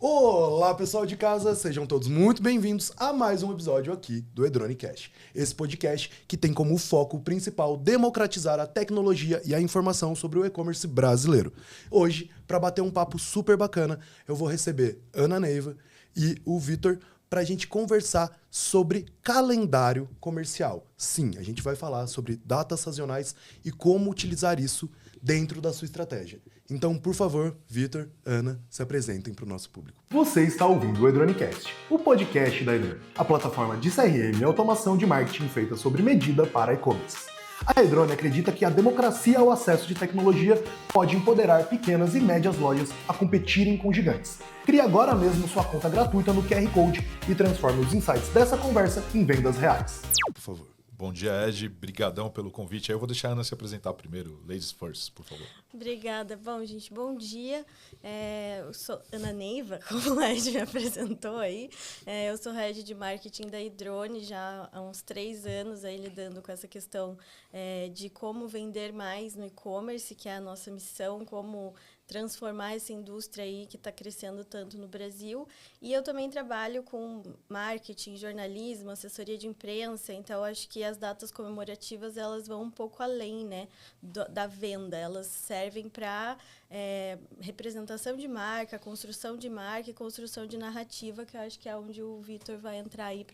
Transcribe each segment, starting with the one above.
Olá, pessoal de casa, sejam todos muito bem-vindos a mais um episódio aqui do EdroneCast. Esse podcast que tem como foco principal democratizar a tecnologia e a informação sobre o e-commerce brasileiro. Hoje, para bater um papo super bacana, eu vou receber Ana Neiva e o Vitor para a gente conversar sobre calendário comercial. Sim, a gente vai falar sobre datas sazonais e como utilizar isso dentro da sua estratégia. Então, por favor, Vitor, Ana, se apresentem para o nosso público. Você está ouvindo o EdroneCast, o podcast da Edrone, a plataforma de CRM e automação de marketing feita sob medida para e-commerce. A Edrone acredita que a democracia ao acesso de tecnologia pode empoderar pequenas e médias lojas a competirem com gigantes. Crie agora mesmo sua conta gratuita no QR Code e transforme os insights dessa conversa em vendas reais. Por favor. Bom dia, Ed. Brigadão pelo convite. Eu vou deixar a Ana se apresentar primeiro. Ladies first, por favor. Obrigada. Bom, gente, bom dia. Eu sou Ana Neiva, como o Ed me apresentou aí. Eu sou head de marketing da Edrone já há uns 3 anos aí lidando com essa questão de como vender mais no e-commerce, que é a nossa missão, como transformar essa indústria aí que está crescendo tanto no Brasil. E eu também trabalho com marketing, jornalismo, assessoria de imprensa, então acho que as datas comemorativas elas vão um pouco além, né, da venda. Elas servem para representação de marca, construção de marca e construção de narrativa, que eu acho que é onde o Vitor vai entrar aí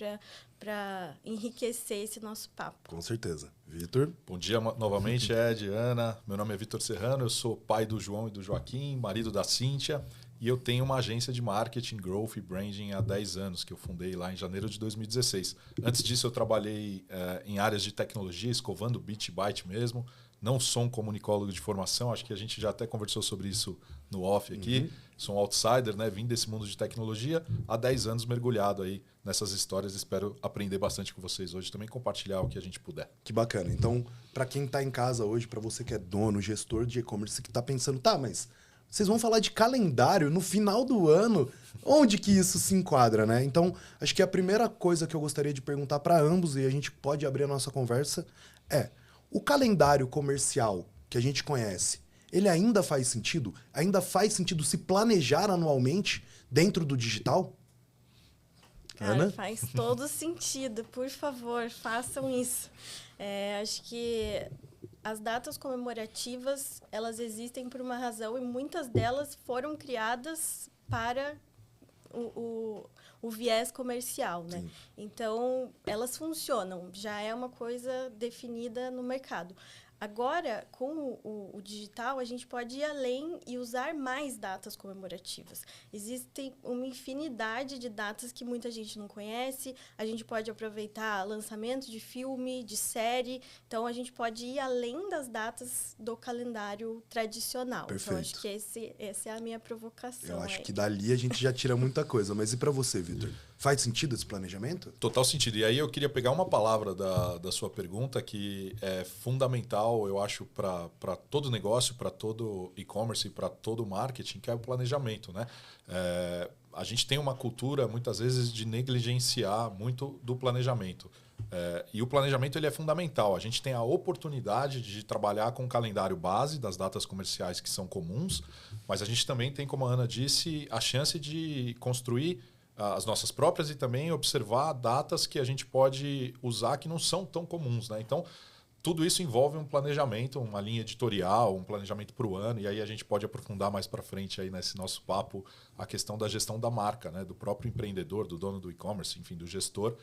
para enriquecer esse nosso papo. Com certeza. Vitor? Bom dia novamente, Ed, Ana. Meu nome é Vitor Serrano, eu sou pai do João e do Joaquim, marido da Cíntia, e eu tenho uma agência de marketing, growth e branding há 10 anos, que eu fundei lá em janeiro de 2016. Antes disso, eu trabalhei em áreas de tecnologia, escovando bit byte mesmo. Não sou um comunicólogo de formação, acho que a gente já até conversou sobre isso no off aqui. Sou um outsider, né? Vim desse mundo de tecnologia há 10 anos mergulhado aí nessas histórias. Espero aprender bastante com vocês hoje, também compartilhar o que a gente puder. Que bacana. Então, para quem está em casa hoje, para você que é dono, gestor de e-commerce, que está pensando, tá, mas vocês vão falar de calendário no final do ano, onde que isso se enquadra, né? Então, acho que a primeira coisa que eu gostaria de perguntar para ambos, e a gente pode abrir a nossa conversa, é: o calendário comercial que a gente conhece, ele ainda faz sentido? Ainda faz sentido se planejar anualmente dentro do digital? Cara, Ana? faz todo sentido. Por favor, façam isso. Acho que as datas comemorativas, elas existem por uma razão e muitas delas foram criadas para o viés comercial, né? Sim. Então, elas funcionam, já é uma coisa definida no mercado. Agora, com o digital, a gente pode ir além e usar mais datas comemorativas. Existem uma infinidade de datas que muita gente não conhece. A gente pode aproveitar lançamento de filme, de série. Então, a gente pode ir além das datas do calendário tradicional. Perfeito. Então, acho que essa é a minha provocação. Eu acho que dali a gente já tira muita coisa. Mas e para você, Vitor? Faz sentido esse planejamento? Total sentido. E aí eu queria pegar uma palavra da sua pergunta que é fundamental, eu acho, para todo negócio, para todo e-commerce e para todo marketing, que é o planejamento, né? A gente tem uma cultura, muitas vezes, de negligenciar muito do planejamento. E o planejamento ele é fundamental. A gente tem a oportunidade de trabalhar com o calendário base das datas comerciais que são comuns, mas a gente também tem, como a Ana disse, a chance de construir as nossas próprias e também observar datas que a gente pode usar que não são tão comuns, né? Então, tudo isso envolve um planejamento, uma linha editorial, um planejamento para o ano, e aí a gente pode aprofundar mais para frente aí nesse nosso papo a questão da gestão da marca, né? Do próprio empreendedor, do dono do e-commerce, enfim, do gestor,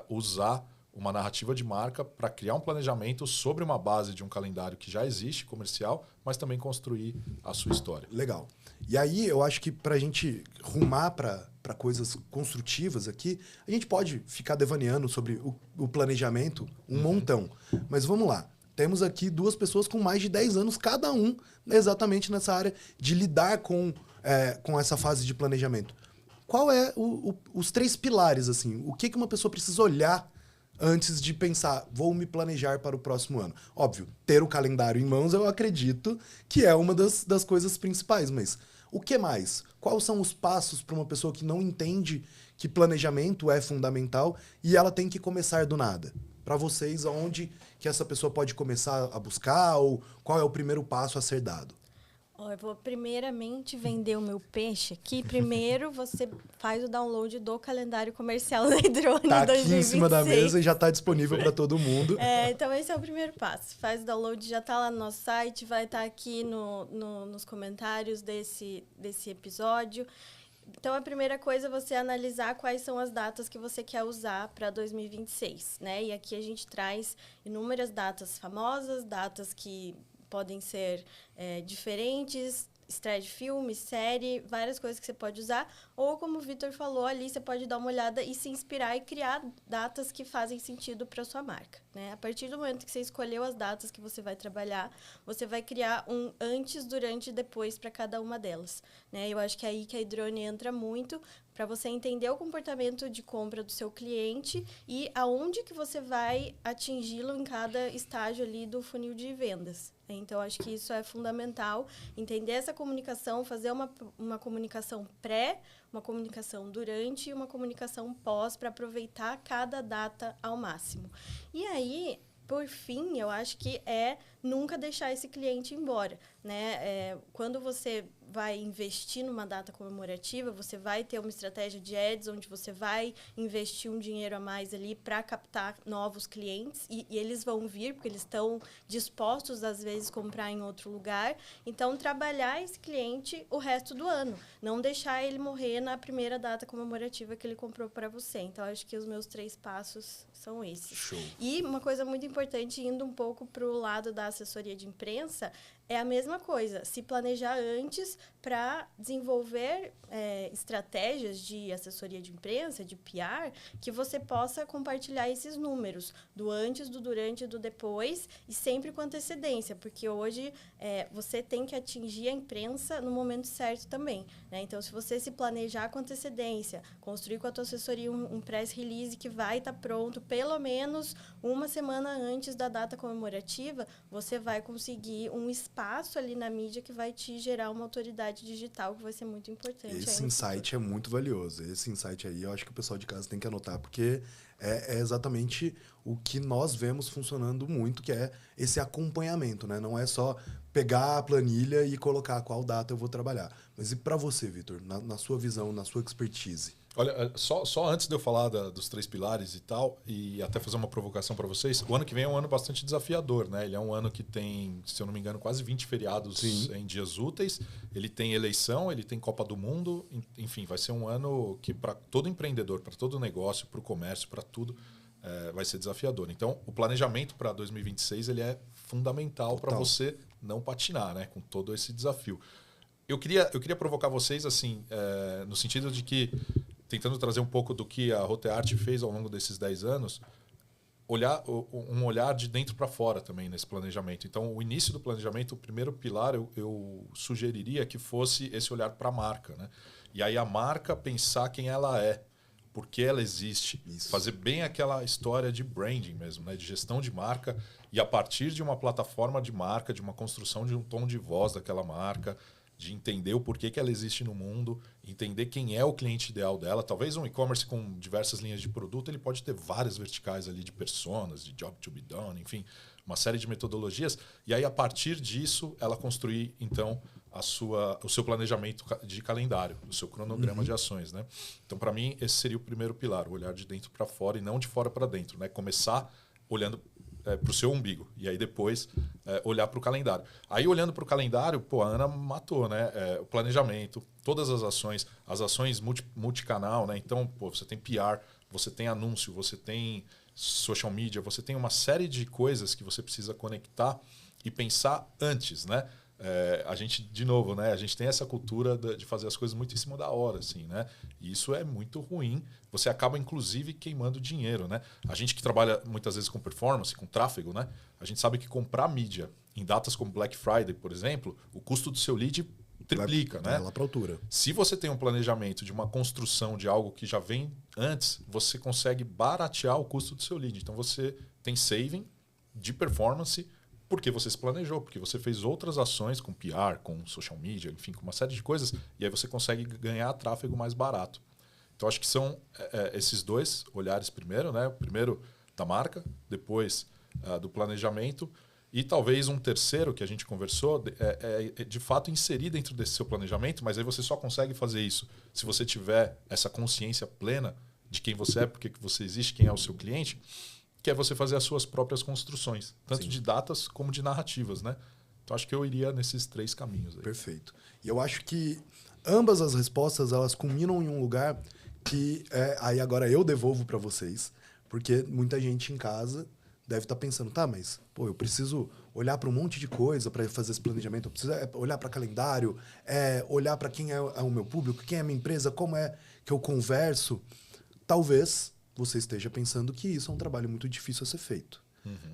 usar uma narrativa de marca para criar um planejamento sobre uma base de um calendário que já existe, comercial, mas também construir a sua história. Legal. E aí eu acho que para a gente rumar para coisas construtivas aqui, a gente pode ficar devaneando sobre o planejamento um montão. Mas vamos lá. Temos aqui 2 pessoas com mais de 10 anos, cada um exatamente nessa área de lidar com essa fase de planejamento. Qual é os 3 pilares, assim? O que uma pessoa precisa olhar antes de pensar, vou me planejar para o próximo ano? Óbvio, ter o calendário em mãos, eu acredito que é uma das coisas principais, mas o que mais? Quais são os passos para uma pessoa que não entende que planejamento é fundamental e ela tem que começar do nada? Para vocês, aonde que essa pessoa pode começar a buscar ou qual é o primeiro passo a ser dado? Ó, eu vou primeiramente vender o meu peixe aqui. Primeiro você faz o download do calendário comercial da Hidrone Tá 2026. aqui em cima da mesa e já tá disponível para todo mundo. Então esse é o primeiro passo. Faz o download, já tá lá no nosso site, vai estar aqui nos comentários desse episódio. Então, a primeira coisa é você analisar quais são as datas que você quer usar para 2026, né? E aqui a gente traz inúmeras datas famosas, datas que podem ser diferentes, estreia de filme, série, várias coisas que você pode usar. Ou, como o Vitor falou, ali você pode dar uma olhada e se inspirar e criar datas que fazem sentido para sua marca, né? A partir do momento que você escolheu as datas que você vai trabalhar, você vai criar um antes, durante e depois para cada uma delas, né? Eu acho que é aí que a Hidrone entra muito, para você entender o comportamento de compra do seu cliente e aonde que você vai atingi-lo em cada estágio ali do funil de vendas. Então, acho que isso é fundamental, entender essa comunicação, fazer uma comunicação pré, uma comunicação durante e uma comunicação pós para aproveitar cada data ao máximo. E aí, por fim, eu acho que é nunca deixar esse cliente embora, né? Quando você vai investir numa data comemorativa, você vai ter uma estratégia de ads onde você vai investir um dinheiro a mais ali para captar novos clientes e eles vão vir porque eles estão dispostos, às vezes, a comprar em outro lugar. Então, trabalhar esse cliente o resto do ano. Não deixar ele morrer na primeira data comemorativa que ele comprou para você. Então, acho que os meus 3 passos são esses. Show. E uma coisa muito importante, indo um pouco para o lado da assessoria de imprensa, é a mesma coisa, se planejar antes para desenvolver estratégias de assessoria de imprensa, de PR, que você possa compartilhar esses números do antes, do durante e do depois, e sempre com antecedência, porque hoje você tem que atingir a imprensa no momento certo também, né? Então, se você se planejar com antecedência, construir com a tua assessoria um press release que vai estar pronto pelo menos uma semana antes da data comemorativa, você vai conseguir um espaço ali na mídia que vai te gerar uma autoridade digital que vai ser muito importante. Esse insight é muito valioso. Esse insight aí eu acho que o pessoal de casa tem que anotar, porque é exatamente o que nós vemos funcionando muito, que é esse acompanhamento, né? Não é só pegar a planilha e colocar qual data eu vou trabalhar. Mas e para você, Vitor, na sua visão, na sua expertise? Olha, só antes de eu falar dos 3 pilares e tal, e até fazer uma provocação para vocês, o ano que vem é um ano bastante desafiador, né? Ele é um ano que tem, se eu não me engano, quase 20 feriados em dias úteis. Ele tem eleição, ele tem Copa do Mundo. Enfim, vai ser um ano que para todo empreendedor, para todo negócio, para o comércio, para tudo, vai ser desafiador. Então, o planejamento para 2026 ele é fundamental para você não patinar, né? Com todo esse desafio. Eu queria provocar vocês assim, no sentido de que, tentando trazer um pouco do que a Rotearte fez ao longo desses 10 anos, um olhar de dentro para fora também nesse planejamento. Então, o início do planejamento, o primeiro pilar, eu sugeriria que fosse esse olhar para a marca, né? E aí a marca pensar quem ela é, por que ela existe, fazer bem aquela história de branding mesmo, né? De gestão de marca, e a partir de uma plataforma de marca, de uma construção de um tom de voz daquela marca, de entender o porquê que ela existe no mundo, entender quem é o cliente ideal dela. Talvez um e-commerce com diversas linhas de produto, ele pode ter várias verticais ali de personas, de job to be done, enfim, uma série de metodologias. E aí, a partir disso, ela construir, então, o seu planejamento de calendário, o seu cronograma de ações, né? Então, para mim, esse seria o primeiro pilar, o olhar de dentro para fora e não de fora para dentro, né? Começar olhando para o seu umbigo. E aí depois olhar para o calendário. Aí olhando para o calendário, a Ana matou, né? O planejamento, todas as ações multicanal, né? Então, você tem PR, você tem anúncio, você tem social media, você tem uma série de coisas que você precisa conectar e pensar antes, né? A gente, de novo, né? A gente tem essa cultura de fazer as coisas muito em cima da hora, assim, né? E isso é muito ruim. Você acaba, inclusive, queimando dinheiro, né? A gente que trabalha muitas vezes com performance, com tráfego, né? A gente sabe que comprar mídia em datas como Black Friday, por exemplo, o custo do seu lead triplica, né? Lá para altura. Se você tem um planejamento de uma construção de algo que já vem antes, você consegue baratear o custo do seu lead. Então, você tem saving de performance porque você se planejou, porque você fez outras ações com PR, com social media, enfim, com uma série de coisas, e aí você consegue ganhar tráfego mais barato. Então, acho que são esses 2 olhares primeiro, né? Primeiro da marca, depois do planejamento. E talvez um terceiro que a gente conversou é de fato inserir dentro desse seu planejamento, mas aí você só consegue fazer isso se você tiver essa consciência plena de quem você é, porque que você existe, quem é o seu cliente, que é você fazer as suas próprias construções, tanto de datas como de narrativas, né? Então acho que eu iria nesses 3 caminhos aí. Perfeito. E eu acho que ambas as respostas, elas culminam em um lugar que aí agora eu devolvo para vocês, porque muita gente em casa deve estar pensando, tá, mas pô, eu preciso olhar para um monte de coisa para fazer esse planejamento, eu preciso olhar para calendário, olhar para quem é o meu público, quem é a minha empresa, como é que eu converso. Talvez você esteja pensando que isso é um trabalho muito difícil a ser feito.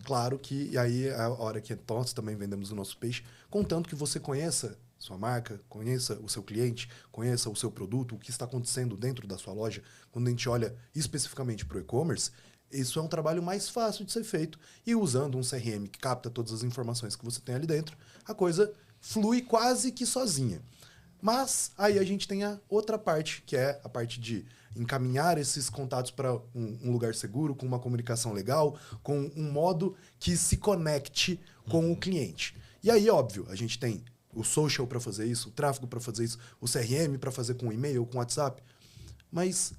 Claro que, e aí é a hora que nós também vendemos o nosso peixe, contanto que você conheça sua marca, conheça o seu cliente, conheça o seu produto, o que está acontecendo dentro da sua loja. Quando a gente olha especificamente para o e-commerce, isso é um trabalho mais fácil de ser feito. E usando um CRM que capta todas as informações que você tem ali dentro, a coisa flui quase que sozinha. Mas aí a gente tem a outra parte, que é a parte de encaminhar esses contatos para um lugar seguro, com uma comunicação legal, com um modo que se conecte com o cliente. E aí, óbvio, a gente tem o social para fazer isso, o tráfego para fazer isso, o CRM para fazer com e-mail, com WhatsApp. Mas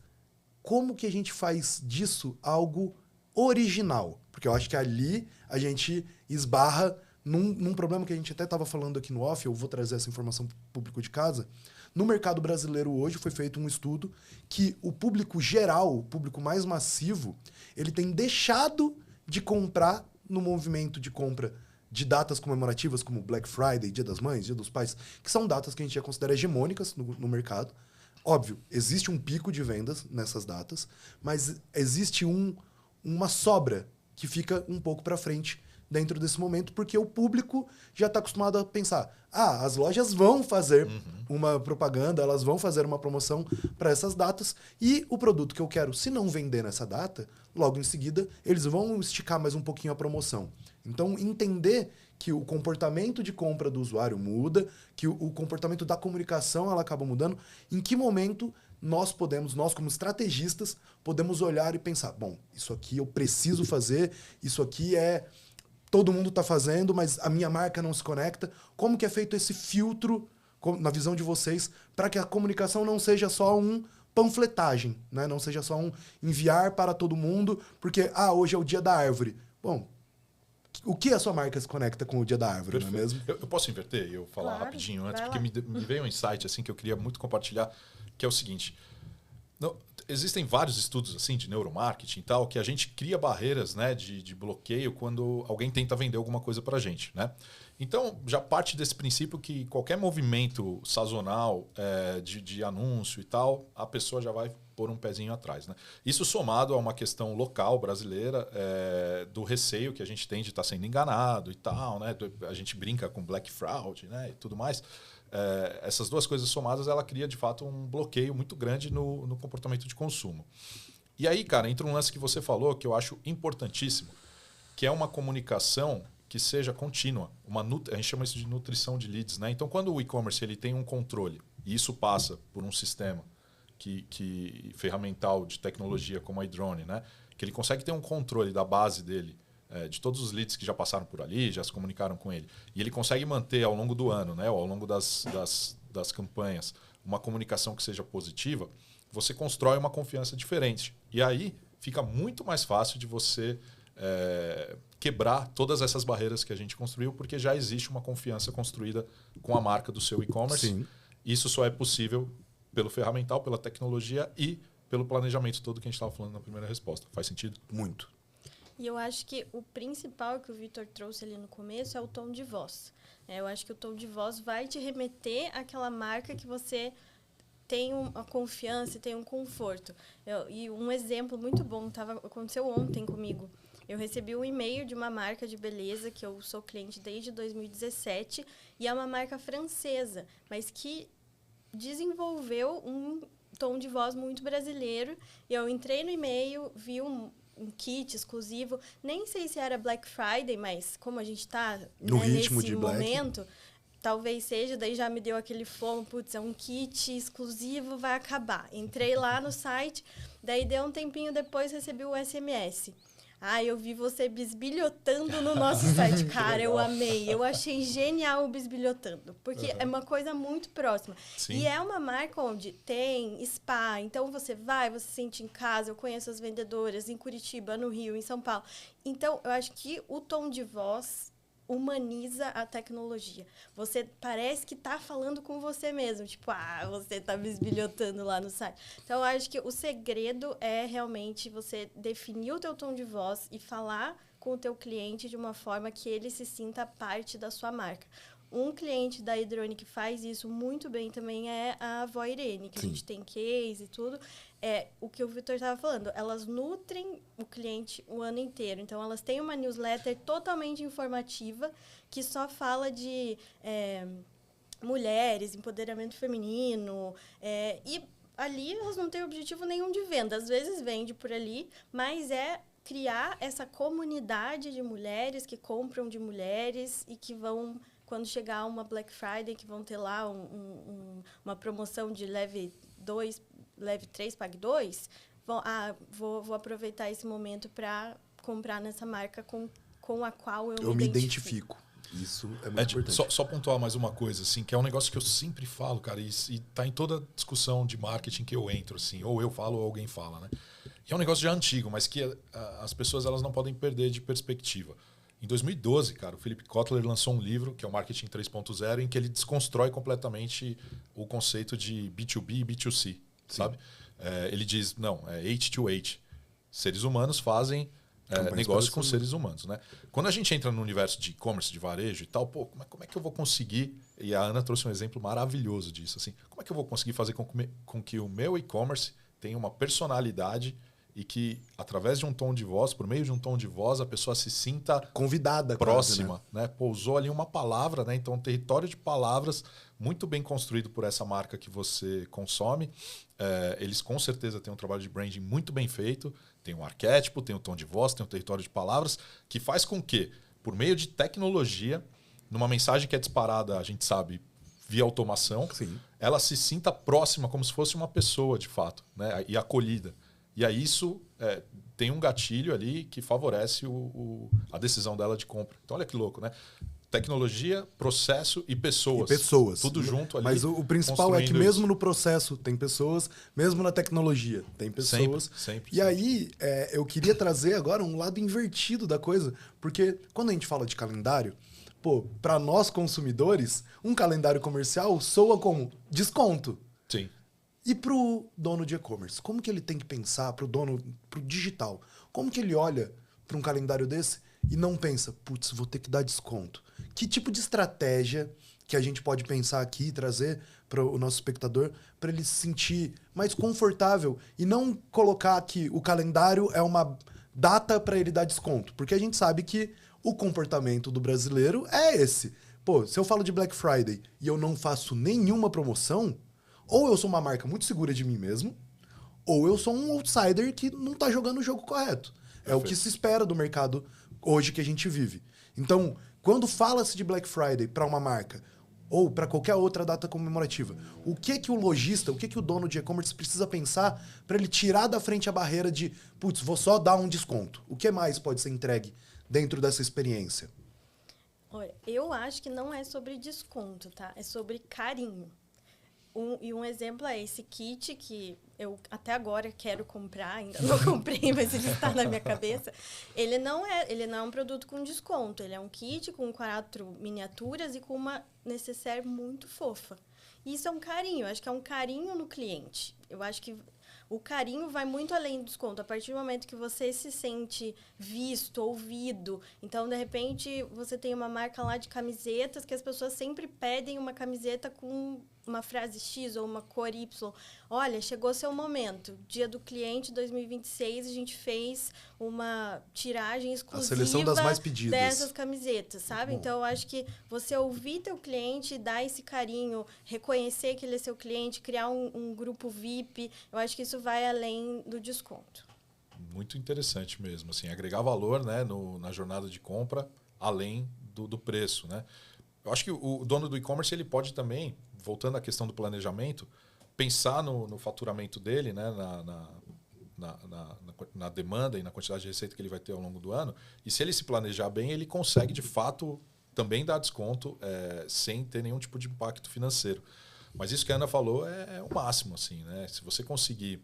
como que a gente faz disso algo original? Porque eu acho que ali a gente esbarra num problema que a gente até estava falando aqui no off, eu vou trazer essa informação para o público de casa. No mercado brasileiro hoje foi feito um estudo que o público geral, o público mais massivo, ele tem deixado de comprar no movimento de compra de datas comemorativas como Black Friday, Dia das Mães, Dia dos Pais, que são datas que a gente já considera hegemônicas no mercado. Óbvio, existe um pico de vendas nessas datas, mas existe uma sobra que fica um pouco para frente dentro desse momento, porque o público já está acostumado a pensar, as lojas vão fazer uma propaganda, elas vão fazer uma promoção para essas datas, e o produto que eu quero, se não vender nessa data, logo em seguida, eles vão esticar mais um pouquinho a promoção. Então, entender que o comportamento de compra do usuário muda, que o comportamento da comunicação ela acaba mudando, em que momento nós como estrategistas, podemos olhar e pensar, bom, isso aqui eu preciso fazer, isso aqui todo mundo está fazendo, mas a minha marca não se conecta. Como que é feito esse filtro, na visão de vocês, para que a comunicação não seja só panfletagem, né? Não seja só enviar para todo mundo, porque, hoje é o dia da árvore. Bom, o que a sua marca se conecta com o dia da árvore, Perfeito. Não é mesmo? Eu posso inverter e eu falar Claro, rapidinho antes, vai porque lá. me veio um insight assim, que eu queria muito compartilhar, que é o seguinte. Existem vários estudos assim de neuromarketing e tal, que a gente cria barreiras, né, de bloqueio quando alguém tenta vender alguma coisa para a gente, né? Então, já parte desse princípio que qualquer movimento sazonal de anúncio e tal, a pessoa já vai pôr um pezinho atrás, né? Isso somado a uma questão local brasileira, do receio que a gente tem de estar sendo enganado e tal, né? A gente brinca com Black Fraud, né, e tudo mais. Essas duas coisas somadas, ela cria, de fato, um bloqueio muito grande no comportamento de consumo. E aí, cara, entra um lance que você falou que eu acho importantíssimo, que é uma comunicação que seja contínua. A gente chama isso de nutrição de leads, né? Então, quando o e-commerce ele tem um controle, e isso passa por um sistema ferramental de tecnologia como a iDrone, né? Que ele consegue ter um controle da base dele, de todos os leads que já passaram por ali, já se comunicaram com ele. E ele consegue manter ao longo do ano, né, ou ao longo das campanhas, uma comunicação que seja positiva, você constrói uma confiança diferente. E aí fica muito mais fácil de você quebrar todas essas barreiras que a gente construiu, porque já existe uma confiança construída com a marca do seu e-commerce. Sim. Isso só é possível pelo ferramental, pela tecnologia e pelo planejamento todo que a gente estava falando na primeira resposta. Faz sentido? Muito. E eu acho que o principal que o Vitor trouxe ali no começo é o tom de voz. Eu acho que o tom de voz vai te remeter àquela marca que você tem uma confiança e tem um conforto. E um exemplo muito bom aconteceu ontem comigo. Eu recebi um e-mail de uma marca de beleza que eu sou cliente desde 2017 e é uma marca francesa, mas que desenvolveu um tom de voz muito brasileiro. Eu entrei no e-mail, vi um kit exclusivo, nem sei se era Black Friday, mas como a gente está no ritmo nesse de momento, talvez seja, daí já me deu aquele fomo, putz, é um kit exclusivo, vai acabar. Entrei lá no site, daí deu um tempinho depois, recebi o SMS. Ah, eu vi você bisbilhotando no nosso site. Cara, eu amei. Eu achei genial o bisbilhotando. Porque é uma coisa muito próxima. Sim. E é uma marca onde tem spa. Então, você vai, você se sente em casa. Eu conheço as vendedoras em Curitiba, no Rio, em São Paulo. Então, eu acho que o tom de voz humaniza a tecnologia. Você parece que está falando com você mesmo. Tipo, você está bisbilhotando lá no site. Então, eu acho que o segredo é realmente você definir o teu tom de voz e falar com o teu cliente de uma forma que ele se sinta parte da sua marca. Um cliente da Idrone que faz isso muito bem também é a Avó Irene, que Sim. a gente tem case e tudo. É o que o Vitor estava falando. Elas nutrem o cliente o ano inteiro. Então, elas têm uma newsletter totalmente informativa que só fala de mulheres, empoderamento feminino. E ali elas não têm objetivo nenhum de venda. Às vezes vende por ali, mas é criar essa comunidade de mulheres que compram de mulheres e que vão... Quando chegar uma Black Friday, que vão ter lá uma promoção de leve 3, pague 2, vou aproveitar esse momento para comprar nessa marca com a qual eu me identifico. Isso é muito importante. Só pontuar mais uma coisa, assim, que é um negócio que eu sempre falo, cara, e tá em toda discussão de marketing que eu entro, assim, ou eu falo ou alguém fala, né? E é um negócio já antigo, mas que as pessoas elas não podem perder de perspectiva. Em 2012, cara, o Philip Kotler lançou um livro, que é o Marketing 3.0, em que ele desconstrói completamente o conceito de B2B e B2C, Sim. sabe? Ele diz, não, é H2H. Seres humanos fazem negócio com seres humanos, né? Quando a gente entra no universo de e-commerce, de varejo e tal, como é que eu vou conseguir... E a Ana trouxe um exemplo maravilhoso disso, assim. Como é que eu vou conseguir fazer com que o meu e-commerce tenha uma personalidade... E que, através de um tom de voz, por meio de um tom de voz, a pessoa se sinta convidada, próxima. Quase, né? Pousou ali uma palavra, né? Então, um território de palavras muito bem construído por essa marca que você consome. Eles, com certeza, têm um trabalho de branding muito bem feito. Tem um arquétipo, tem um tom de voz, tem um território de palavras, que faz com que, por meio de tecnologia, numa mensagem que é disparada, a gente sabe, via automação, Sim. ela se sinta próxima, como se fosse uma pessoa, de fato, né? E acolhida. E aí isso tem um gatilho ali que favorece a decisão dela de compra. Então olha que louco, né? Tecnologia, processo e pessoas. Tudo junto ali. Mas o principal é que mesmo no processo tem pessoas, mesmo na tecnologia tem pessoas. Sempre. E aí eu queria trazer agora um lado invertido da coisa, porque quando a gente fala de calendário, para nós consumidores, um calendário comercial soa como desconto. Sim. E para o dono de e-commerce, como que ele tem que pensar, para o digital? Como que ele olha para um calendário desse e não pensa, putz, vou ter que dar desconto? Que tipo de estratégia que a gente pode pensar aqui e trazer para o nosso espectador para ele se sentir mais confortável e não colocar que o calendário é uma data para ele dar desconto? Porque a gente sabe que o comportamento do brasileiro é esse. Se eu falo de Black Friday e eu não faço nenhuma promoção... Ou eu sou uma marca muito segura de mim mesmo, ou eu sou um outsider que não está jogando o jogo correto. É o que se espera do mercado hoje que a gente vive. Então, quando fala-se de Black Friday para uma marca, ou para qualquer outra data comemorativa, o que o lojista, o que o dono de e-commerce precisa pensar para ele tirar da frente a barreira de, putz, vou só dar um desconto? O que mais pode ser entregue dentro dessa experiência? Olha, eu acho que não é sobre desconto, tá? É sobre carinho. Um exemplo é esse kit que eu até agora quero comprar, ainda não comprei, mas ele está na minha cabeça. Ele não é um produto com desconto, ele é um kit com 4 miniaturas e com uma necessaire muito fofa. Isso é um carinho, eu acho que é um carinho no cliente. Eu acho que o carinho vai muito além do desconto. A partir do momento que você se sente visto, ouvido, então, de repente, você tem uma marca lá de camisetas que as pessoas sempre pedem uma camiseta com uma frase X ou uma cor Y. Olha, chegou seu momento. Dia do cliente 2026, a gente fez uma tiragem exclusiva a seleção das mais pedidas dessas camisetas, sabe? Então, eu acho que você ouvir teu cliente, dar esse carinho, reconhecer que ele é seu cliente, criar um grupo VIP, eu acho que isso vai além do desconto. Muito interessante mesmo, assim, agregar valor, né, na jornada de compra, além do preço, né? Eu acho que o dono do e-commerce ele pode também, voltando à questão do planejamento, pensar no faturamento dele, né, na demanda e na quantidade de receita que ele vai ter ao longo do ano. E se ele se planejar bem, ele consegue, de fato, também dar desconto sem ter nenhum tipo de impacto financeiro. Mas isso que a Ana falou é o máximo. Assim, né? Se você conseguir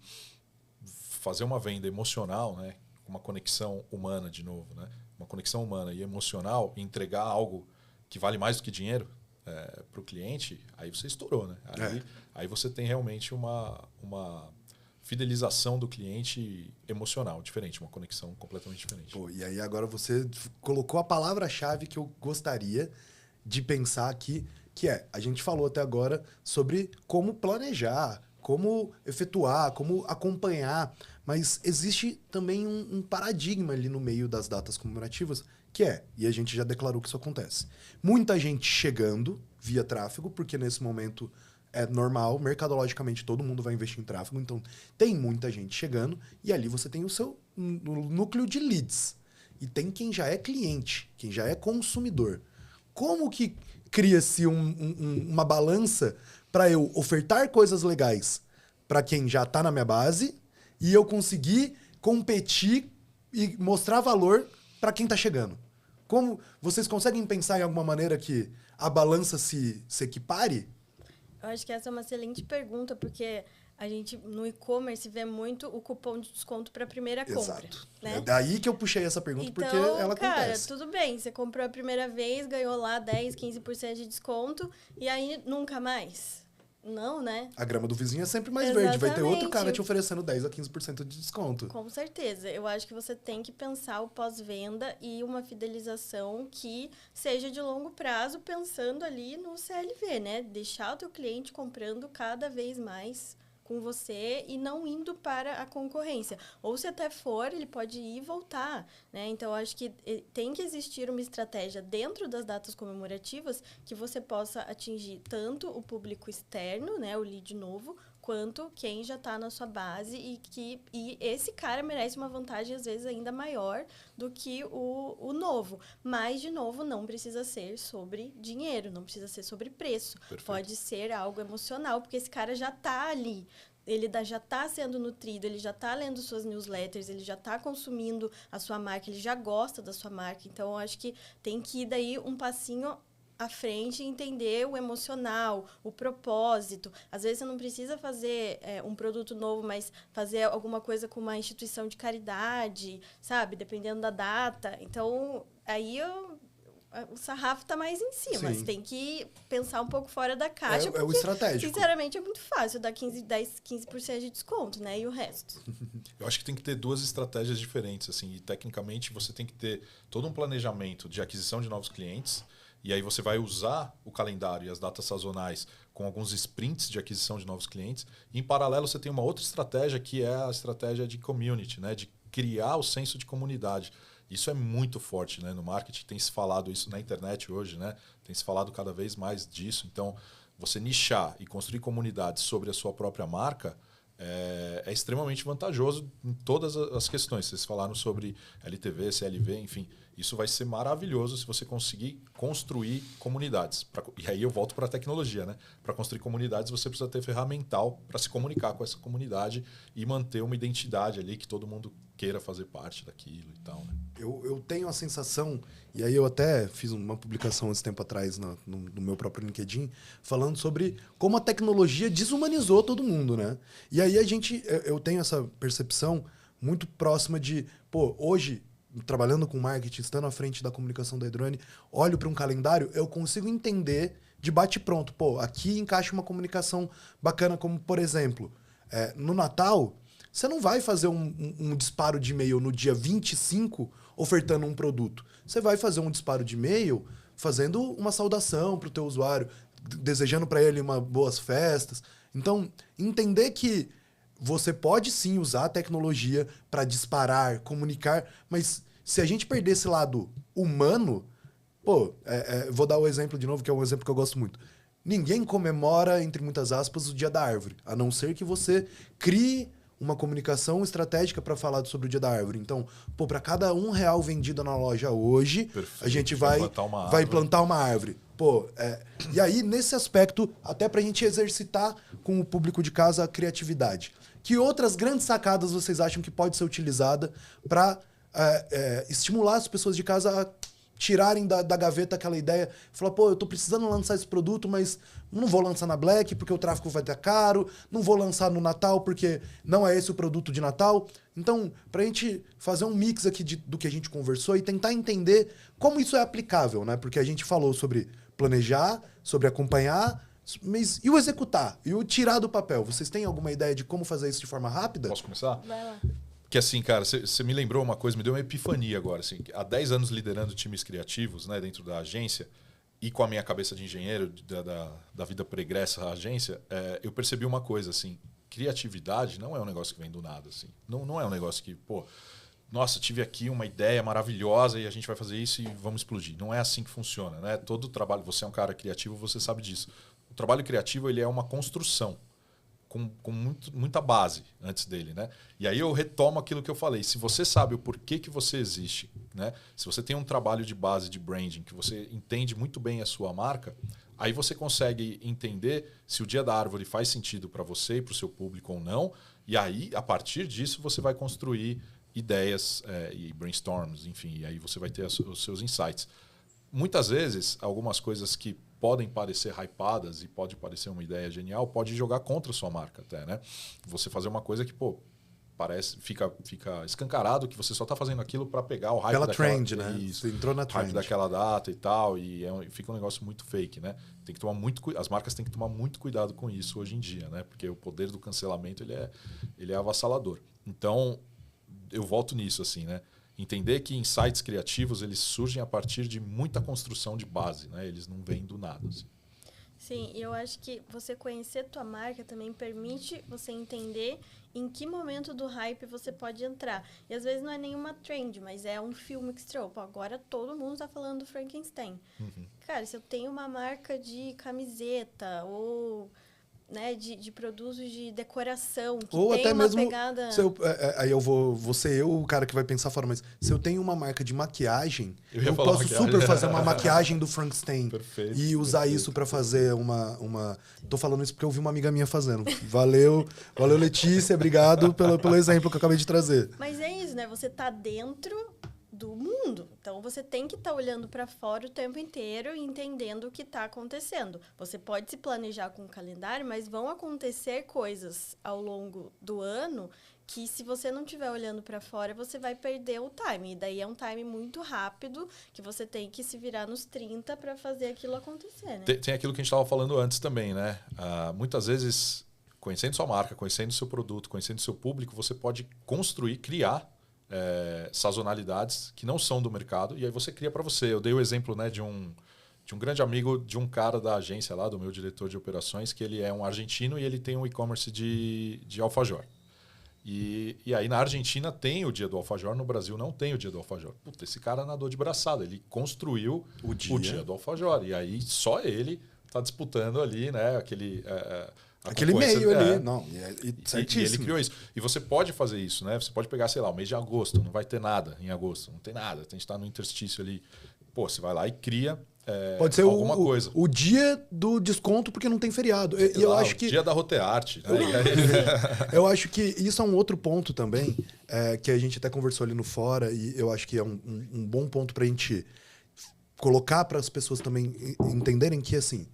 fazer uma venda emocional, né? Uma conexão humana, de novo, né? Uma conexão humana e emocional, e entregar algo que vale mais do que dinheiro para o cliente, aí você estourou. Né? Aí você tem realmente uma fidelização do cliente emocional diferente, uma conexão completamente diferente. Pô, e aí agora você colocou a palavra-chave que eu gostaria de pensar aqui, que a gente falou até agora sobre como planejar, como efetuar, como acompanhar, mas existe também um paradigma ali no meio das datas comemorativas, e a gente já declarou que isso acontece. Muita gente chegando via tráfego, porque nesse momento é normal, mercadologicamente todo mundo vai investir em tráfego, então tem muita gente chegando, e ali você tem o seu núcleo de leads. E tem quem já é cliente, quem já é consumidor. Como que cria-se uma balança para eu ofertar coisas legais para quem já está na minha base e eu conseguir competir e mostrar valor para quem está chegando? Como vocês conseguem pensar em alguma maneira que a balança se equipare? Eu acho que essa é uma excelente pergunta, porque a gente, no e-commerce, vê muito o cupom de desconto para a primeira compra. Exato. Né? É daí que eu puxei essa pergunta, então, porque ela cara, acontece. Tudo bem, você comprou a primeira vez, ganhou lá 10, 15% de desconto, e aí nunca mais. Não, né? A grama do vizinho é sempre mais verde. Vai ter outro Exatamente. cara te oferecendo 10 a 15% de desconto. Com certeza. Eu acho que você tem que pensar o pós-venda e uma fidelização que seja de longo prazo, pensando ali no CLV, né? Deixar o teu cliente comprando cada vez mais com você e não indo para a concorrência. Ou se até for, ele pode ir e voltar, né? Então, eu acho que tem que existir uma estratégia dentro das datas comemorativas que você possa atingir tanto o público externo, né, o lead novo, quanto quem já está na sua base e esse cara merece uma vantagem, às vezes, ainda maior do que o novo. Mas, de novo, não precisa ser sobre dinheiro, não precisa ser sobre preço. Perfeito. Pode ser algo emocional, porque esse cara já está ali. Ele já está sendo nutrido, ele já está lendo suas newsletters, ele já está consumindo a sua marca, ele já gosta da sua marca. Então, eu acho que tem que ir daí um passinho à frente e entender o emocional, o propósito. Às vezes, você não precisa fazer um produto novo, mas fazer alguma coisa com uma instituição de caridade, sabe? Dependendo da data. Então, aí o sarrafo está mais em cima. Sim. Você tem que pensar um pouco fora da caixa. É o estratégico. Sinceramente, é muito fácil dar 15% de desconto, né? E o resto? Eu acho que tem que ter duas estratégias diferentes. Assim, e, tecnicamente, você tem que ter todo um planejamento de aquisição de novos clientes. E aí você vai usar o calendário e as datas sazonais com alguns sprints de aquisição de novos clientes. E, em paralelo, você tem uma outra estratégia, que é a estratégia de community, né? De criar o senso de comunidade. Isso é muito forte, né? No marketing. Tem se falado isso na internet hoje, né? Tem se falado cada vez mais disso. Então, você nichar e construir comunidades sobre a sua própria marca é extremamente vantajoso em todas as questões. Vocês falaram sobre LTV, CLV, enfim. Isso vai ser maravilhoso se você conseguir construir comunidades. E aí eu volto para a tecnologia, né? Para construir comunidades, você precisa ter ferramental para se comunicar com essa comunidade e manter uma identidade ali que todo mundo queira fazer parte daquilo e tal, né? Eu tenho a sensação, e aí eu até fiz uma publicação esse tempo atrás no meu próprio LinkedIn, falando sobre como a tecnologia desumanizou todo mundo, né? E aí eu tenho essa percepção muito próxima de, hoje, trabalhando com marketing, estando à frente da comunicação da Edrone, olho para um calendário, eu consigo entender de bate-pronto. Aqui encaixa uma comunicação bacana, como, por exemplo, no Natal, você não vai fazer um disparo de e-mail no dia 25 ofertando um produto. Você vai fazer um disparo de e-mail fazendo uma saudação para o teu usuário, desejando para ele boas festas. Então, entender que você pode sim usar a tecnologia para disparar, comunicar, mas se a gente perder esse lado humano, vou dar o exemplo de novo, que é um exemplo que eu gosto muito. Ninguém comemora, entre muitas aspas, o Dia da Árvore, a não ser que você crie uma comunicação estratégica para falar sobre o Dia da Árvore. Então, pô, para cada R$1 vendido na loja hoje, Perfeito. a gente vai plantar uma árvore. Pô, e aí, nesse aspecto, até para a gente exercitar com o público de casa a criatividade. Que outras grandes sacadas vocês acham que pode ser utilizada para estimular as pessoas de casa a tirarem da gaveta aquela ideia, falar, pô, eu tô precisando lançar esse produto, mas não vou lançar na Black porque o tráfego vai estar caro, não vou lançar no Natal porque não é esse o produto de Natal. Então, pra gente fazer um mix aqui do que a gente conversou e tentar entender como isso é aplicável, né? Porque a gente falou sobre planejar, sobre acompanhar, mas e o executar? E o tirar do papel? Vocês têm alguma ideia de como fazer isso de forma rápida? Posso começar? Vai lá. Que assim, cara, você me lembrou uma coisa, me deu uma epifania agora. Assim, há 10 anos liderando times criativos, né, dentro da agência, e com a minha cabeça de engenheiro da vida pregressa à agência, eu percebi uma coisa, assim, criatividade não é um negócio que vem do nada. Assim. Não é um negócio que, pô, nossa, tive aqui uma ideia maravilhosa e a gente vai fazer isso e vamos explodir. Não é assim que funciona, né? Todo trabalho, você é um cara criativo, você sabe disso. O trabalho criativo, ele é uma construção. Com muita base antes dele, né? E aí eu retomo aquilo que eu falei. Se você sabe o porquê que você existe, né? Se você tem um trabalho de base de branding, que você entende muito bem a sua marca, aí você consegue entender se o Dia da Árvore faz sentido para você e para o seu público ou não. E aí, a partir disso, você vai construir ideias e brainstorms, enfim. E aí você vai ter os seus insights. Muitas vezes, algumas coisas que podem parecer hypadas e pode parecer uma ideia genial, pode jogar contra a sua marca até, né? Você fazer uma coisa que, pô, fica escancarado que você só está fazendo aquilo para pegar o hype Aquela daquela... trend, né? Você entrou na trend. Hype daquela data e tal, e fica um negócio muito fake, né? Tem que tomar as marcas têm que tomar muito cuidado com isso hoje em dia, né? Porque o poder do cancelamento, ele é avassalador. Então, eu volto nisso, assim, né? Entender que insights criativos eles surgem a partir de muita construção de base, né? Eles não vêm do nada. Assim. Sim, eu acho que você conhecer tua marca também permite você entender em que momento do hype você pode entrar. E às vezes não é nenhuma trend, mas é um filme que estreou. Pô, agora todo mundo está falando do Frankenstein. Uhum. Cara, se eu tenho uma marca de camiseta ou... né, de produtos de decoração que ou tem até uma mesmo pegada... aí eu vou ser eu o cara que vai pensar fora, mas se eu tenho uma marca de maquiagem, eu posso super fazer uma maquiagem do Frankenstein. Perfeito, e usar isso para fazer uma... Tô falando isso porque eu vi uma amiga minha fazendo. Valeu Letícia, obrigado pelo exemplo que eu acabei de trazer. Mas é isso, né? Você tá dentro do mundo. Então, você tem que estar olhando para fora o tempo inteiro e entendendo o que está acontecendo. Você pode se planejar com o calendário, mas vão acontecer coisas ao longo do ano que, se você não estiver olhando para fora, você vai perder o time. E daí é um time muito rápido que você tem que se virar nos 30 para fazer aquilo acontecer, né? Tem aquilo que a gente estava falando antes também, né? Muitas vezes, conhecendo sua marca, conhecendo seu produto, conhecendo seu público, você pode criar sazonalidades que não são do mercado, e aí você cria para você. Eu dei o exemplo, né, de um grande amigo de um cara da agência lá, do meu diretor de operações, que ele é um argentino e ele tem um e-commerce de alfajor. E aí na Argentina tem o dia do alfajor, no Brasil não tem o dia do alfajor. Puta, esse cara nadou de braçada, ele construiu o dia do alfajor, e aí só ele está disputando ali, né, aquele meio ali, não. E ele criou isso. E você pode fazer isso, né? Você pode pegar, sei lá, o mês de agosto, não vai ter nada em agosto, não tem nada. A gente está no interstício ali. Pô, você vai lá e cria pode ser alguma coisa. O dia do desconto porque não tem feriado. E eu acho que dia da Rotearte. Né? Eu acho que isso é um outro ponto também, que a gente até conversou ali no fora, e eu acho que é um bom ponto para a gente colocar para as pessoas também entenderem que, assim,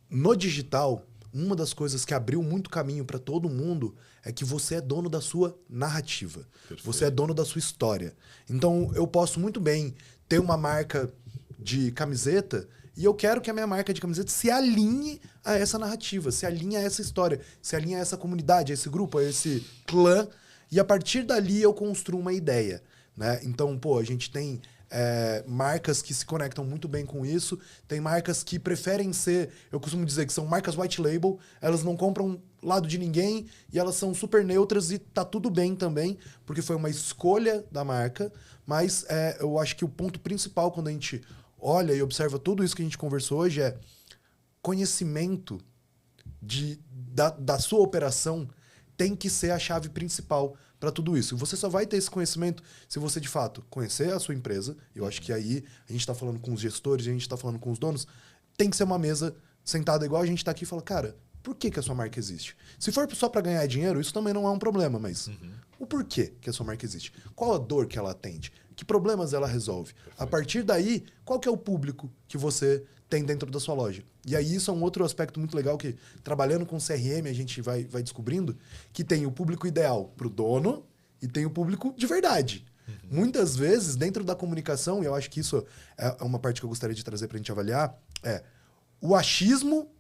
no digital... Uma das coisas que abriu muito caminho para todo mundo é que você é dono da sua narrativa. Perfeito. Você é dono da sua história. Então, eu posso muito bem ter uma marca de camiseta e eu quero que a minha marca de camiseta se alinhe a essa narrativa, se alinhe a essa história, se alinhe a essa comunidade, a esse grupo, a esse clã. E a partir dali eu construo uma ideia, né? Então, pô, a gente tem... marcas que se conectam muito bem com isso. Tem marcas que preferem ser, eu costumo dizer que são marcas white label, elas não compram lado de ninguém e elas são super neutras e tá tudo bem também, porque foi uma escolha da marca, mas eu acho que o ponto principal quando a gente olha e observa tudo isso que a gente conversou hoje é conhecimento da sua operação tem que ser a chave principal para tudo isso. E você só vai ter esse conhecimento se você, de fato, conhecer a sua empresa. Eu acho que aí a gente está falando com os gestores, a gente está falando com os donos. Tem que ser uma mesa sentada igual a gente está aqui e fala, cara, por que a sua marca existe? Se for só para ganhar dinheiro, isso também não é um problema, mas o porquê que a sua marca existe? Qual a dor que ela atende? Que problemas ela resolve? Perfeito. A partir daí, qual que é o público que você tem dentro da sua loja? E aí isso é um outro aspecto muito legal que, trabalhando com CRM, a gente vai descobrindo que tem o público ideal para o dono e tem o público de verdade. Muitas vezes, dentro da comunicação, e eu acho que isso é uma parte que eu gostaria de trazer para a gente avaliar, é o achismo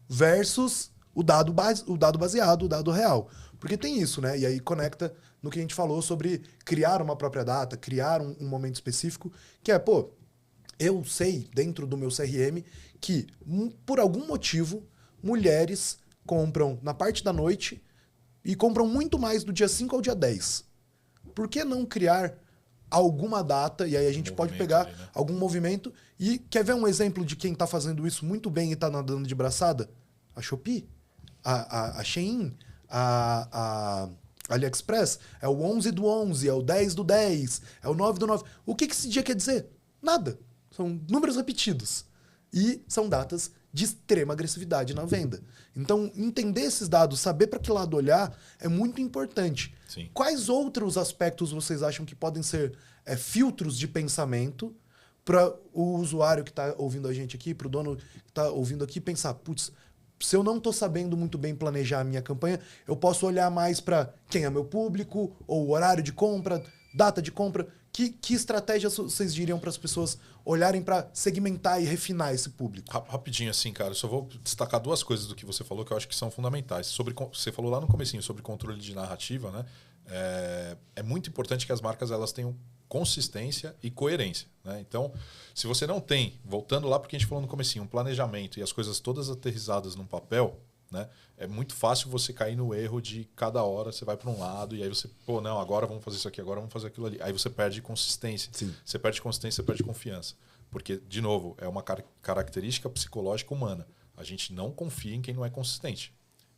versus o dado baseado, o dado real. Porque tem isso, né? E aí conecta no que a gente falou sobre criar uma própria data, criar um momento específico, que é, pô, eu sei dentro do meu CRM que, por algum motivo, mulheres compram na parte da noite e compram muito mais do dia 5 ao dia 10. Por que não criar alguma data, e aí a gente pode pegar ali, né? Algum movimento, e quer ver um exemplo de quem está fazendo isso muito bem e está nadando de braçada? A Shopee, a Shein, a AliExpress, é o 11 do 11, é o 10 do 10, é o 9 do 9. O que esse dia quer dizer? Nada. São números repetidos. E são datas de extrema agressividade na venda. Então, entender esses dados, saber para que lado olhar, é muito importante. Sim. Quais outros aspectos vocês acham que podem ser filtros de pensamento para o usuário que está ouvindo a gente aqui, para o dono que está ouvindo aqui, pensar, putz, se eu não estou sabendo muito bem planejar a minha campanha, eu posso olhar mais para quem é meu público, ou horário de compra, data de compra. Que estratégias vocês diriam para as pessoas olharem para segmentar e refinar esse público? Rapidinho assim, cara, eu só vou destacar duas coisas do que você falou que eu acho que são fundamentais. Você falou lá no comecinho sobre controle de narrativa, né? É muito importante que as marcas elas tenham consistência e coerência, né? Então, se você não tem, voltando lá porque a gente falou no comecinho, um planejamento e as coisas todas aterrizadas num papel, né? É muito fácil você cair no erro de cada hora você vai para um lado e aí você, pô, não, agora vamos fazer isso aqui, agora vamos fazer aquilo ali. Aí você perde consistência. Sim. Você perde consistência, você perde confiança. Porque, de novo, é uma característica psicológica humana. A gente não confia em quem não é consistente.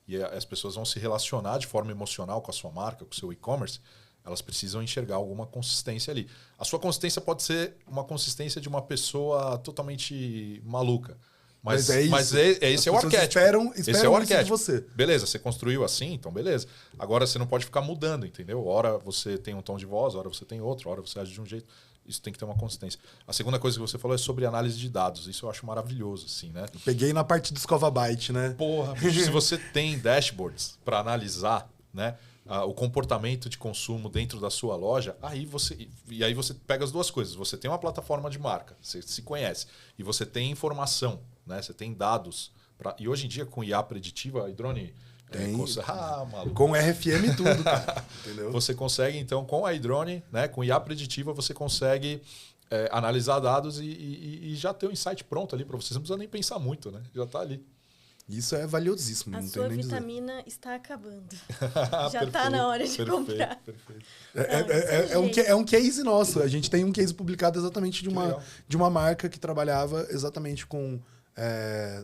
E as pessoas vão se relacionar de forma emocional com a sua marca, com o seu e-commerce, elas precisam enxergar alguma consistência ali. A sua consistência pode ser uma consistência de uma pessoa totalmente maluca. Mas esse é o arquétipo. Esperam esse é o arquétipo de você. Beleza, você construiu assim, então beleza. Agora você não pode ficar mudando, entendeu? Hora você tem um tom de voz, hora você tem outro, hora você age de um jeito. Isso tem que ter uma consistência. A segunda coisa que você falou é sobre análise de dados. Isso eu acho maravilhoso, assim, né? Eu peguei na parte do Escova Byte, né? Porra, bicho, se você tem dashboards para analisar, né, o comportamento de consumo dentro da sua loja, aí você pega as duas coisas. Você tem uma plataforma de marca, você se conhece, e você tem informação, né? Você tem dados. E hoje em dia, com IA preditiva, Idrone... maluco. Com RFM e tudo, cara. Entendeu? Você consegue, então, com a Idrone, né, com IA preditiva, você consegue analisar dados e já ter o insight pronto ali para você. Você não precisa nem pensar muito, né? Já está ali. Isso é valiosíssimo. A não sua tem nem vitamina está acabando. Já perfeito, está na hora de comprar. Perfeito. É um case nosso. A gente tem um case publicado exatamente de uma marca que trabalhava exatamente com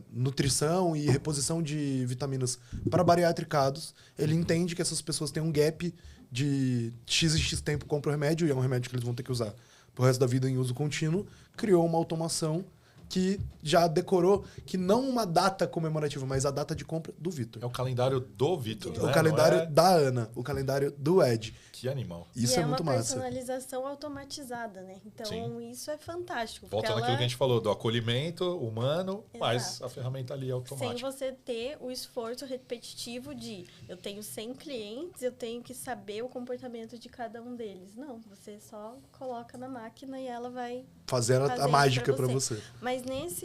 nutrição e reposição de vitaminas para bariátricados. Ele entende que essas pessoas têm um gap de X e X tempo compra o remédio, e é um remédio que eles vão ter que usar pro resto da vida em uso contínuo. Criou uma automação que já decorou que não uma data comemorativa, mas a data de compra do Vitor. É o calendário do Vitor, né? O calendário da Ana, o calendário do Ed. Que animal. Isso é muito massa. É uma personalização automatizada, né? Então, Sim. Isso é fantástico. Volta naquilo que a gente falou, do acolhimento humano, Exato. Mas a ferramenta ali é automática. Sem você ter o esforço repetitivo de eu tenho 100 clientes, eu tenho que saber o comportamento de cada um deles. Não, você só coloca na máquina e ela vai fazer a mágica para você. Mas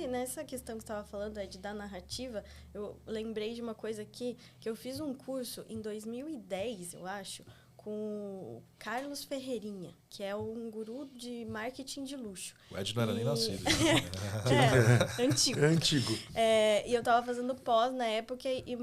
nessa questão que você estava falando, Ed, da narrativa, eu lembrei de uma coisa aqui, que eu fiz um curso em 2010, eu acho, com o Carlos Ferreirinha, que é um guru de marketing de luxo. O Ed não era nem nascido. Antigo. Antigo. E eu estava fazendo pós na época e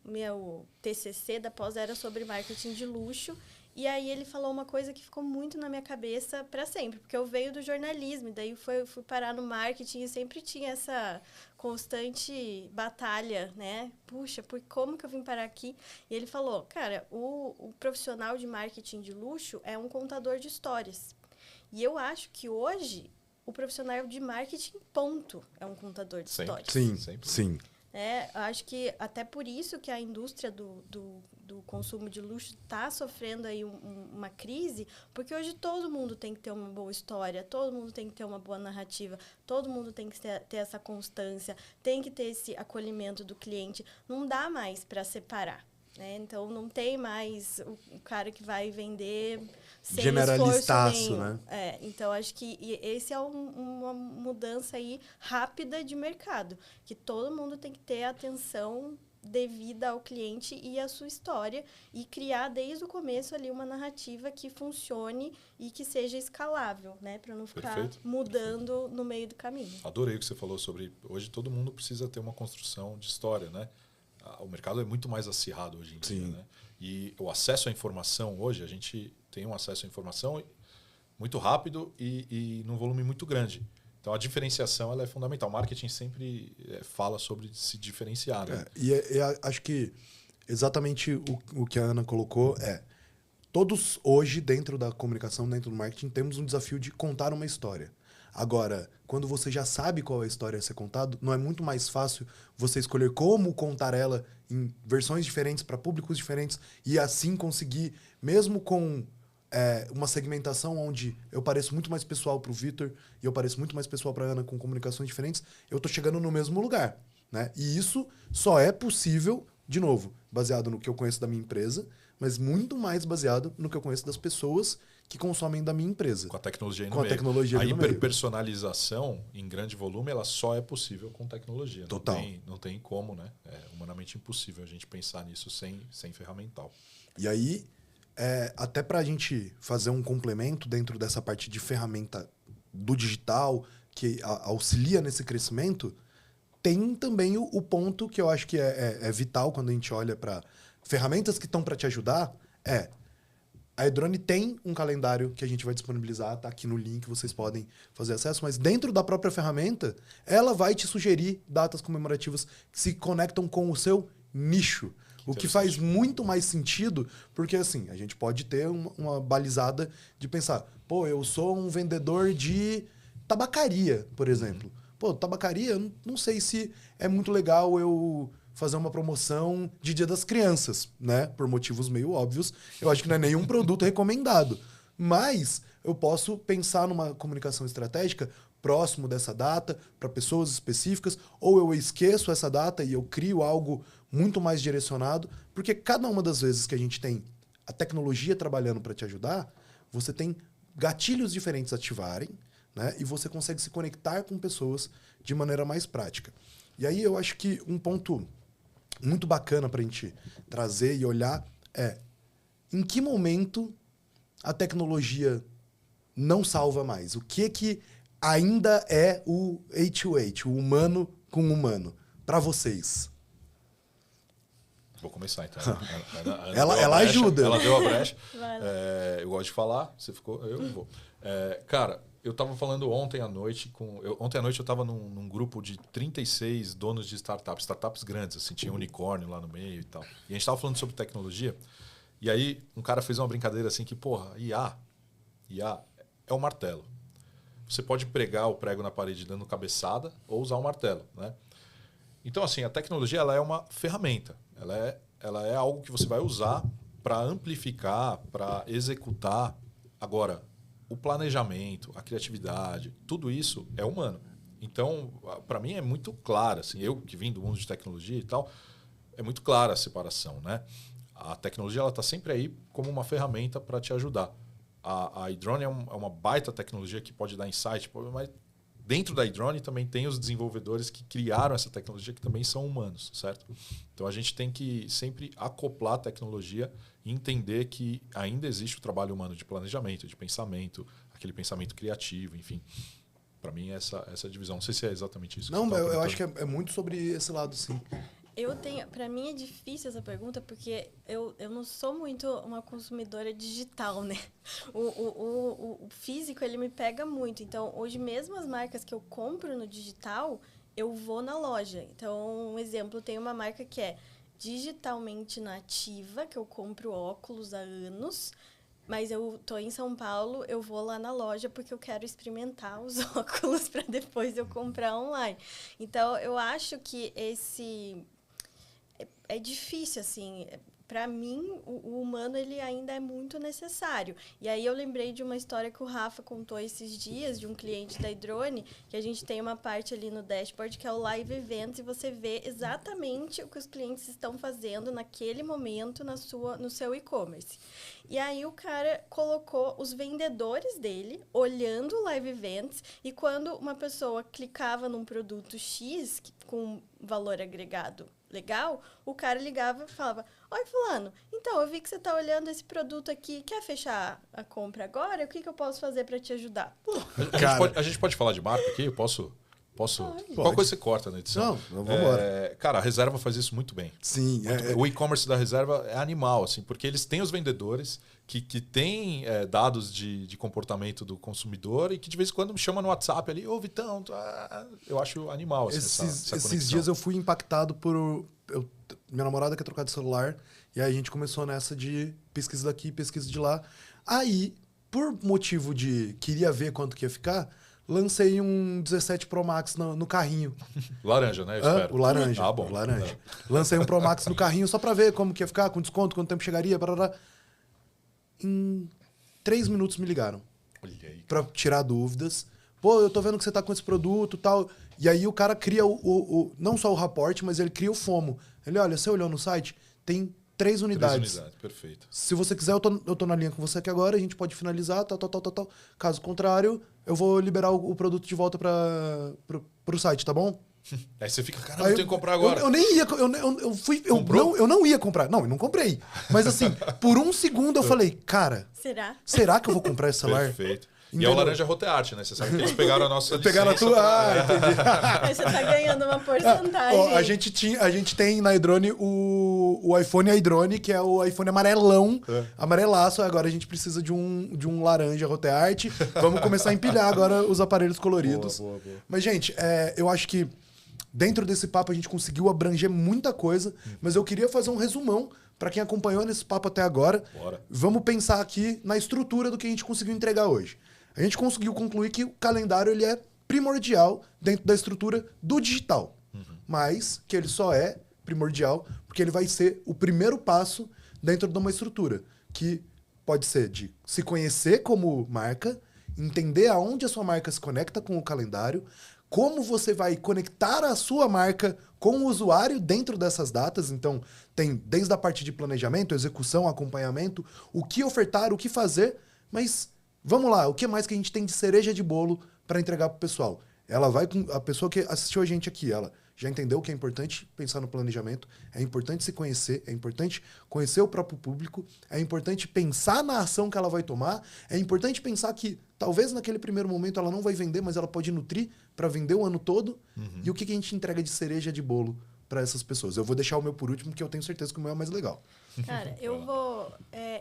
meu TCC da pós era sobre marketing de luxo. E aí ele falou uma coisa que ficou muito na minha cabeça para sempre, porque eu venho do jornalismo, e daí fui parar no marketing e sempre tinha essa constante batalha, né? Puxa, como que eu vim parar aqui? E ele falou, cara, o profissional de marketing de luxo é um contador de histórias. E eu acho que hoje o profissional de marketing, ponto, é um contador de histórias. Sim, Sempre. sim. Acho que até por isso que a indústria do consumo de luxo está sofrendo aí uma crise, porque hoje todo mundo tem que ter uma boa história, todo mundo tem que ter uma boa narrativa, todo mundo tem que ter essa constância, tem que ter esse acolhimento do cliente. Não dá mais para separar. Então, não tem mais o cara que vai vender sem generalistaço, esforço nenhum. né? Então, acho que esse é uma mudança aí rápida de mercado, que todo mundo tem que ter atenção devida ao cliente e à sua história e criar desde o começo ali uma narrativa que funcione e que seja escalável, né? Para não ficar mudando no meio do caminho. Adorei o que você falou sobre... Hoje todo mundo precisa ter uma construção de história, né? O mercado é muito mais acirrado hoje em dia, né? E o acesso à informação hoje, a gente tem um acesso à informação muito rápido e num volume muito grande. Então, a diferenciação ela é fundamental. O marketing sempre fala sobre se diferenciar. Né? Acho que exatamente o que a Ana colocou todos hoje, dentro da comunicação, dentro do marketing, temos um desafio de contar uma história. Agora, quando você já sabe qual é a história a ser contada, não é muito mais fácil você escolher como contar ela em versões diferentes, para públicos diferentes, e assim conseguir, mesmo com uma segmentação onde eu pareço muito mais pessoal para o Vitor e eu pareço muito mais pessoal para a Ana, com comunicações diferentes, eu estou chegando no mesmo lugar. Né? E isso só é possível, de novo, baseado no que eu conheço da minha empresa, mas muito mais baseado no que eu conheço das pessoas que consomem da minha empresa. Com a tecnologia aí no com meio. A tecnologia a aí no meio. hiperpersonalização em grande volume, ela só é possível com tecnologia. Total. Não tem como, né? É humanamente impossível a gente pensar nisso sem ferramental. E aí, até para a gente fazer um complemento dentro dessa parte de ferramenta do digital, que auxilia nesse crescimento, tem também o ponto que eu acho que é vital quando a gente olha para ferramentas que estão para te ajudar, a Edrone tem um calendário que a gente vai disponibilizar, tá aqui no link, vocês podem fazer acesso, mas dentro da própria ferramenta, ela vai te sugerir datas comemorativas que se conectam com o seu nicho. O que faz muito mais sentido, porque assim, a gente pode ter uma balizada de pensar, pô, eu sou um vendedor de tabacaria, por exemplo. Pô, tabacaria, não sei se é muito legal eu fazer uma promoção de Dia das Crianças, né? Por motivos meio óbvios. Eu acho que não é nenhum produto recomendado. Mas eu posso pensar numa comunicação estratégica próximo dessa data, para pessoas específicas, ou eu esqueço essa data e eu crio algo muito mais direcionado, porque cada uma das vezes que a gente tem a tecnologia trabalhando para te ajudar, você tem gatilhos diferentes ativarem, né? E você consegue se conectar com pessoas de maneira mais prática. E aí eu acho que um ponto muito bacana para a gente trazer e olhar em que momento a tecnologia não salva mais? O que ainda é o H2H, o humano com humano, para vocês? Vou começar, então. Ela ajuda. Ela deu a brecha. Eu gosto de falar, você ficou, eu vou. Cara, eu estava falando ontem à noite ontem à noite eu estava num grupo de 36 donos de startups grandes, assim, tinha unicórnio lá no meio e tal. E a gente estava falando sobre tecnologia, e aí um cara fez uma brincadeira assim que, porra, IA é o martelo. Você pode pregar o prego na parede dando cabeçada ou usar o martelo, né? Então, assim, a tecnologia ela é uma ferramenta. Ela é algo que você vai usar para amplificar, para executar. Agora, o planejamento, a criatividade, tudo isso é humano. Então, para mim é muito claro, assim, eu que vim do mundo de tecnologia e tal, é muito clara a separação, né? A tecnologia ela está sempre aí como uma ferramenta para te ajudar. A iDrone é uma baita tecnologia que pode dar insight, mas dentro da iDrone também tem os desenvolvedores que criaram essa tecnologia que também são humanos, certo? Então a gente tem que sempre acoplar a tecnologia e entender que ainda existe o trabalho humano de planejamento, de pensamento, aquele pensamento criativo, enfim. Para mim essa divisão, não sei se é exatamente isso. Não, eu acho que é muito sobre esse lado, sim. Para mim é difícil essa pergunta, porque eu não sou muito uma consumidora digital, né? O físico, ele me pega muito. Então, hoje mesmo as marcas que eu compro no digital, eu vou na loja. Então, um exemplo, tem uma marca que é digitalmente nativa, que eu compro óculos há anos, mas eu tô em São Paulo, eu vou lá na loja porque eu quero experimentar os óculos para depois eu comprar online. Então, eu acho que é difícil, assim. Para mim, o humano ele ainda é muito necessário. E aí eu lembrei de uma história que o Rafa contou esses dias, de um cliente da iDrone, que a gente tem uma parte ali no dashboard que é o Live Events, e você vê exatamente o que os clientes estão fazendo naquele momento no seu e-commerce. E aí o cara colocou os vendedores dele olhando o Live Events, e quando uma pessoa clicava num produto X com valor agregado legal, o cara ligava e falava: oi, fulano, então, eu vi que você está olhando esse produto aqui, quer fechar a compra agora? O que eu posso fazer para te ajudar? A gente pode falar de marca aqui? Eu posso? Qual coisa você corta na edição? Não, vamos embora. Cara, a Reserva faz isso muito bem. Sim. O e-commerce da Reserva é animal, assim, porque eles têm os vendedores que têm dados de comportamento do consumidor e que de vez em quando me chamam no WhatsApp ali, ô Vitão, eu acho animal assim, essa esses dias eu fui impactado por... minha namorada quer trocar de celular, e aí a gente começou nessa de pesquisa daqui, pesquisa de lá. Aí, por motivo de queria ver quanto que ia ficar, lancei um 17 Pro Max no carrinho. Laranja, né? Eu espero. O laranja. Ah, bom. O laranja. Lancei um Pro Max no carrinho só pra ver como que ia ficar, com desconto, quanto tempo chegaria, barará. Em 3 minutos me ligaram. Olha aí. Pra tirar dúvidas. Pô, eu tô vendo que você tá com esse produto e tal. E aí o cara cria não só o raporte, mas ele cria o FOMO. Ele, olha, você olhou no site? Tem 3 unidades. 3 unidades, perfeito. Se você quiser, eu tô na linha com você aqui agora, a gente pode finalizar, tal. Caso contrário, eu vou liberar o produto de volta pro site, tá bom? Aí você fica, caramba, eu tenho que comprar agora. Eu nem ia, eu não ia comprar. Não, eu não comprei. Mas assim, por um segundo eu falei, cara, será que eu vou comprar esse celular? Perfeito. E é o laranja rotearte, né? Você sabe que eles pegaram a nossa licença. Pegaram a tua... entendi. Aí você tá ganhando uma porcentagem. A gente tem na iDrone o iPhone iDrone, que é o iPhone amarelão, amarelaço. Agora a gente precisa de um laranja rotearte. Vamos começar a empilhar agora os aparelhos coloridos. Boa. Mas, gente, eu acho que dentro desse papo a gente conseguiu abranger muita coisa, mas eu queria fazer um resumão para quem acompanhou nesse papo até agora. Bora. Vamos pensar aqui na estrutura do que a gente conseguiu entregar hoje. A gente conseguiu concluir que o calendário ele é primordial dentro da estrutura do digital, mas que ele só é primordial porque ele vai ser o primeiro passo dentro de uma estrutura, que pode ser de se conhecer como marca, entender aonde a sua marca se conecta com o calendário, como você vai conectar a sua marca com o usuário dentro dessas datas. Então, tem desde a parte de planejamento, execução, acompanhamento, o que ofertar, o que fazer, mas vamos lá, o que mais que a gente tem de cereja de bolo para entregar pro pessoal? A pessoa que assistiu a gente aqui, ela já entendeu que é importante pensar no planejamento, é importante se conhecer, é importante conhecer o próprio público, é importante pensar na ação que ela vai tomar, é importante pensar que talvez naquele primeiro momento ela não vai vender, mas ela pode nutrir para vender o ano todo. E o que a gente entrega de cereja de bolo para essas pessoas? Eu vou deixar o meu por último, porque eu tenho certeza que o meu é mais legal. Cara,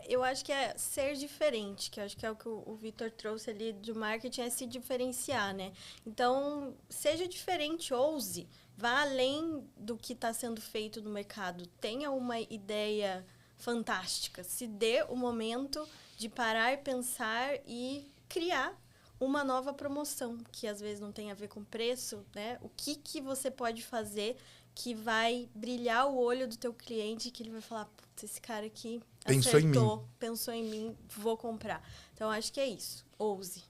eu acho que é ser diferente, que eu acho que é o que o Vitor trouxe ali de marketing, é se diferenciar, né? Então, seja diferente, ouse. Vá além do que está sendo feito no mercado. Tenha uma ideia fantástica. Se dê o momento de parar, pensar e criar uma nova promoção, que às vezes não tem a ver com preço, né? O que você pode fazer que vai brilhar o olho do teu cliente, que ele vai falar, putz, esse cara aqui pensou em mim, vou comprar. Então, acho que é isso. Ouse.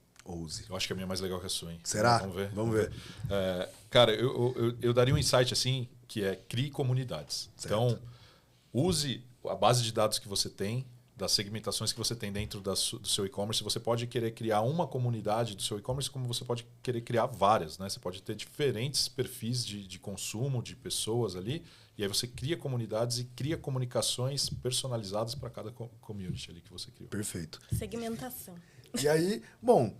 Eu acho que a minha é mais legal que a sua, hein? Será? Vamos ver. Cara, eu daria um insight assim, que é crie comunidades. Certo. Então, use a base de dados que você tem, das segmentações que você tem dentro do seu e-commerce. Você pode querer criar uma comunidade do seu e-commerce, como você pode querer criar várias, né? Você pode ter diferentes perfis de consumo de pessoas ali, e aí você cria comunidades e cria comunicações personalizadas para cada community ali que você criou. Perfeito. Segmentação. E aí, bom,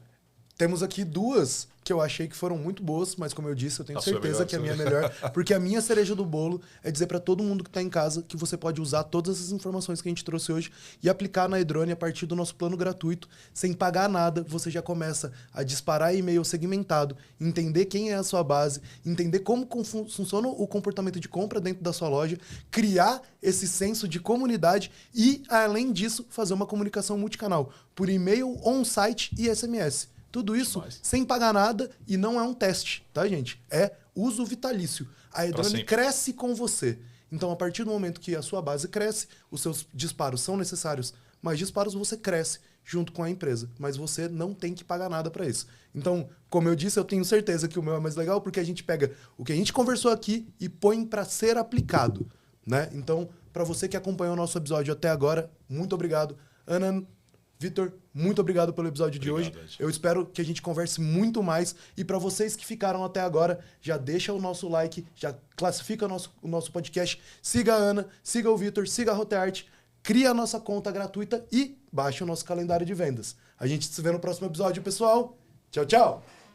Temos aqui duas que eu achei que foram muito boas, mas como eu disse, eu tenho certeza que a minha é melhor, porque a minha cereja do bolo é dizer para todo mundo que está em casa que você pode usar todas essas informações que a gente trouxe hoje e aplicar na Edrone a partir do nosso plano gratuito, sem pagar nada. Você já começa a disparar e-mail segmentado, entender quem é a sua base, entender como funciona o comportamento de compra dentro da sua loja, criar esse senso de comunidade e, além disso, fazer uma comunicação multicanal por e-mail, on-site e SMS. Tudo isso sem pagar nada e não é um teste, tá, gente? É uso vitalício. A Edrone cresce com você. Então, a partir do momento que a sua base cresce, os seus disparos são necessários. Mais disparos, você cresce junto com a empresa. Mas você não tem que pagar nada para isso. Então, como eu disse, eu tenho certeza que o meu é mais legal porque a gente pega o que a gente conversou aqui e põe para ser aplicado, né? Então, para você que acompanhou o nosso episódio até agora, muito obrigado. Ana, Vitor, muito obrigado pelo episódio de hoje. Ed. Eu espero que a gente converse muito mais. E para vocês que ficaram até agora, já deixa o nosso like, já classifica o nosso podcast. Siga a Ana, siga o Vitor, siga a Hotart, cria a nossa conta gratuita e baixe o nosso calendário de vendas. A gente se vê no próximo episódio, pessoal. Tchau, tchau!